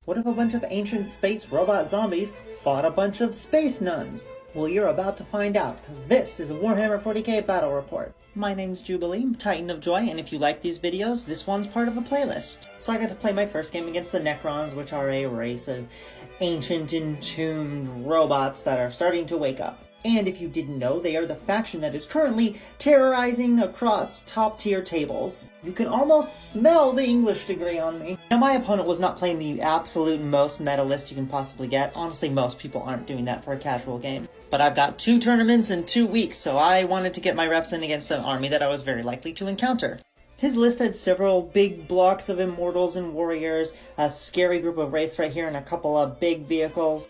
What if a bunch of ancient space robot zombies fought a bunch of space nuns? Well, you're about to find out, because this is a Warhammer 40k Battle Report. My name's Jubilee, Titan of Joy, and if you like these videos, this one's part of a playlist. So I got to play my first game against the Necrons, which are a race of ancient entombed robots that are starting to wake up. And if you didn't know, they are the faction that is currently terrorizing across top-tier tables. You can almost smell the English degree on me. Now, my opponent was not playing the absolute most meta list you can possibly get. Honestly, most people aren't doing that for a casual game. But I've got 2 tournaments in 2 weeks, so I wanted to get my reps in against an army that I was very likely to encounter. His list had several big blocks of immortals and warriors, a scary group of wraiths right here, and a couple of big vehicles.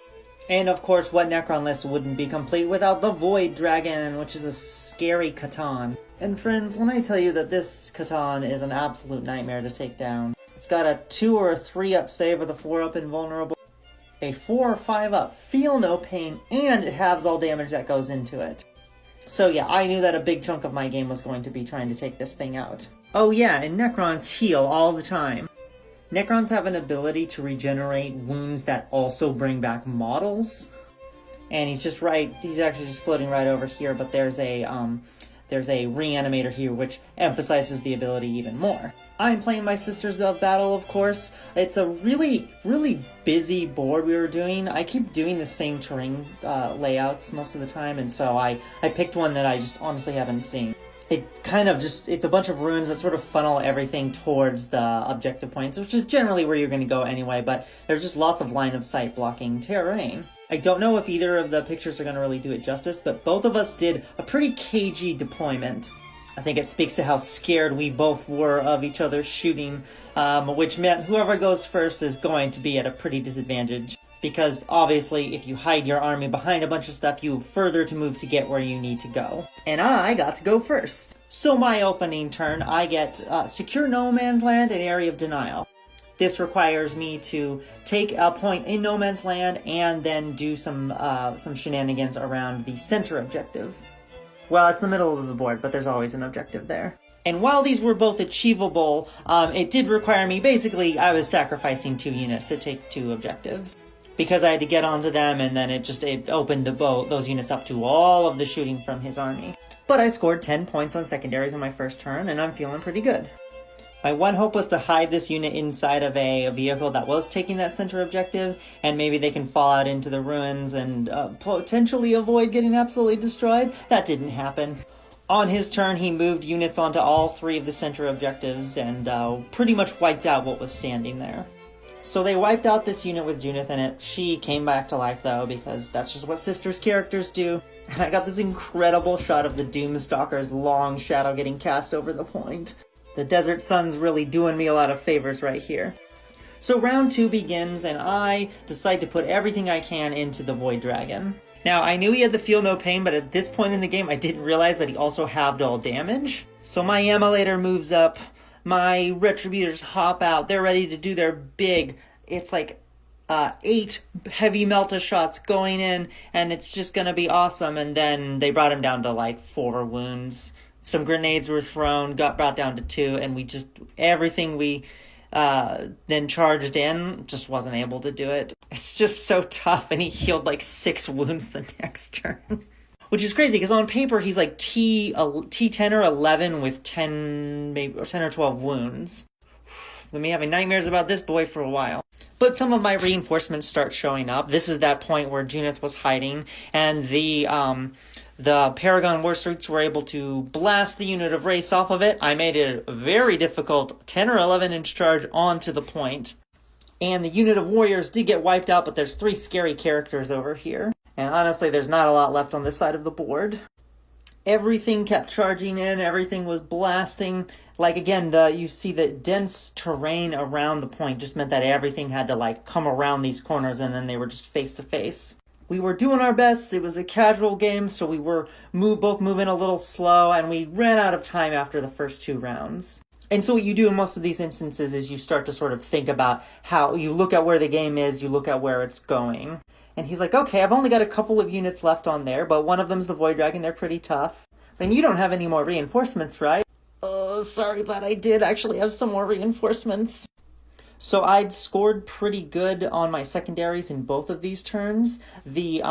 And of course, what Necron list wouldn't be complete without the Void Dragon, which is a scary Catan. And friends, when I tell you that this Catan is an absolute nightmare to take down, it's got a 2 or a 3 up save with a 4 up invulnerable, a 4 or 5 up feel no pain, and it halves all damage that goes into it. So yeah, I knew that a big chunk of my game was going to be trying to take this thing out. Oh yeah, and Necrons heal all the time. Necrons have an ability to regenerate wounds that also bring back models. And he's actually just floating right over here, but there's a reanimator here which emphasizes the ability even more. I'm playing my Sisters of Battle, of course. It's a really, really busy board we were doing. I keep doing the same terrain layouts most of the time, and so I picked one that I just honestly haven't seen. It's a bunch of runes that sort of funnel everything towards the objective points, which is generally where you're going to go anyway, but there's just lots of line of sight blocking terrain. I don't know if either of the pictures are going to really do it justice, but both of us did a pretty cagey deployment. I think it speaks to how scared we both were of each other shooting, which meant whoever goes first is going to be at a pretty disadvantage. Because, obviously, if you hide your army behind a bunch of stuff, you have further to move to get where you need to go. And I got to go first. So my opening turn, I get Secure No Man's Land and Area of Denial. This requires me to take a point in No Man's Land and then do some shenanigans around the center objective. Well, it's the middle of the board, but there's always an objective there. And while these were both achievable, it did require me, basically, I was sacrificing 2 units to take 2 objectives. Because I had to get onto them, and then it opened those units up to all of the shooting from his army. But I scored 10 points on secondaries on my first turn, and I'm feeling pretty good. My one hope was to hide this unit inside of a vehicle that was taking that center objective, and maybe they can fall out into the ruins and potentially avoid getting absolutely destroyed. That didn't happen. On his turn, he moved units onto all 3 of the center objectives and pretty much wiped out what was standing there. So they wiped out this unit with Junith in it. She came back to life, though, because that's just what Sisters characters do. And I got this incredible shot of the Doomstalker's long shadow getting cast over the point. The Desert Sun's really doing me a lot of favors right here. So round 2 begins, and I decide to put everything I can into the Void Dragon. Now, I knew he had the Feel No Pain, but at this point in the game, I didn't realize that he also halved all damage. So my Emulator moves up. My Retributors hop out. They're ready to do their big, it's like 8 heavy Melta shots going in, and it's just going to be awesome. And then they brought him down to like 4 wounds. Some grenades were thrown, got brought down to 2, and everything we then charged in just wasn't able to do it. It's just so tough, and he healed like 6 wounds the next turn. Which is crazy, because on paper, he's like T10 or 11 with 10 or 12 wounds. We've been having nightmares about this boy for a while. But some of my reinforcements start showing up. This is that point where Junith was hiding, and the Paragon Warsuits were able to blast the unit of Wraiths off of it. I made it a very difficult 10 or 11 inch charge onto the point. And the unit of Warriors did get wiped out, but there's 3 scary characters over here. And honestly, there's not a lot left on this side of the board. Everything kept charging in, everything was blasting. Like, again, you see the dense terrain around the point just meant that everything had to, like, come around these corners, and then they were just face to face. We were doing our best. It was a casual game, so we were both moving a little slow, and we ran out of time after the first 2 rounds. And so what you do in most of these instances is you start to sort of think about how you look at where the game is, you look at where it's going. And he's like, okay, I've only got a couple of units left on there, but one of them's the Void Dragon, they're pretty tough. And you don't have any more reinforcements, right? Oh, sorry, but I did actually have some more reinforcements. So I'd scored pretty good on my secondaries in both of these turns. The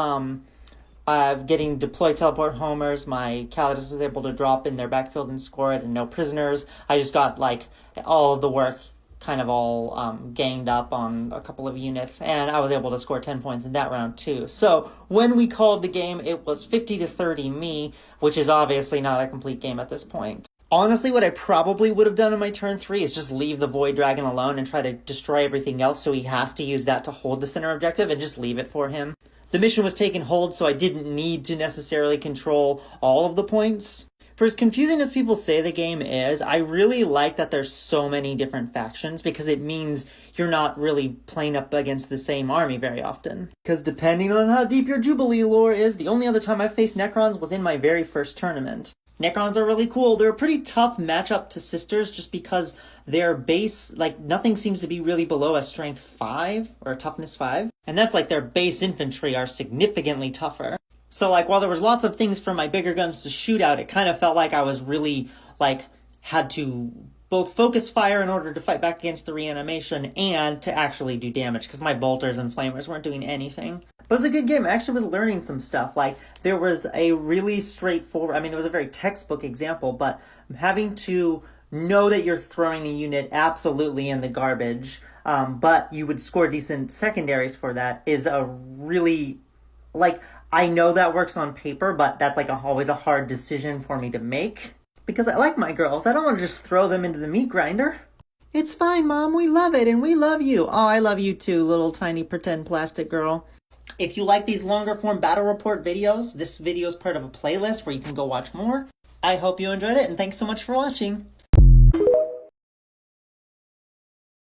getting deploy teleport homers, my Calidus was able to drop in their backfield and score it, and no prisoners. I just got like all of the work kind of all ganged up on a couple of units, and I was able to score 10 points in that round too. So when we called the game, it was 50-30 me, which is obviously not a complete game at this point. Honestly, what I probably would have done in my turn 3 is just leave the Void Dragon alone and try to destroy everything else, so he has to use that to hold the center objective, and just leave it for him. The mission was taken hold, so I didn't need to necessarily control all of the points. For as confusing as people say the game is, I really like that there's so many different factions, because it means you're not really playing up against the same army very often. Because depending on how deep your Jubilee lore is, the only other time I faced Necrons was in my very first tournament. Necrons are really cool. They're a pretty tough matchup to Sisters just because their base, like, nothing seems to be really below a strength 5 or a toughness 5. And that's like their base infantry are significantly tougher. So, like, while there was lots of things for my bigger guns to shoot out, it kind of felt like I was really, like, had to both focus fire in order to fight back against the reanimation and to actually do damage, because my bolters and flamers weren't doing anything. But it was a good game. I actually was learning some stuff. Like, there was a really straightforward, I mean, it was a very textbook example, but having to know that you're throwing a unit absolutely in the garbage, but you would score decent secondaries for that is a really, like, I know that works on paper, but that's like always a hard decision for me to make. Because I like my girls. I don't want to just throw them into the meat grinder. It's fine, Mom. We love it, and we love you. Oh, I love you too, little tiny pretend plastic girl. If you like these longer form battle report videos, this video is part of a playlist where you can go watch more. I hope you enjoyed it, and thanks so much for watching.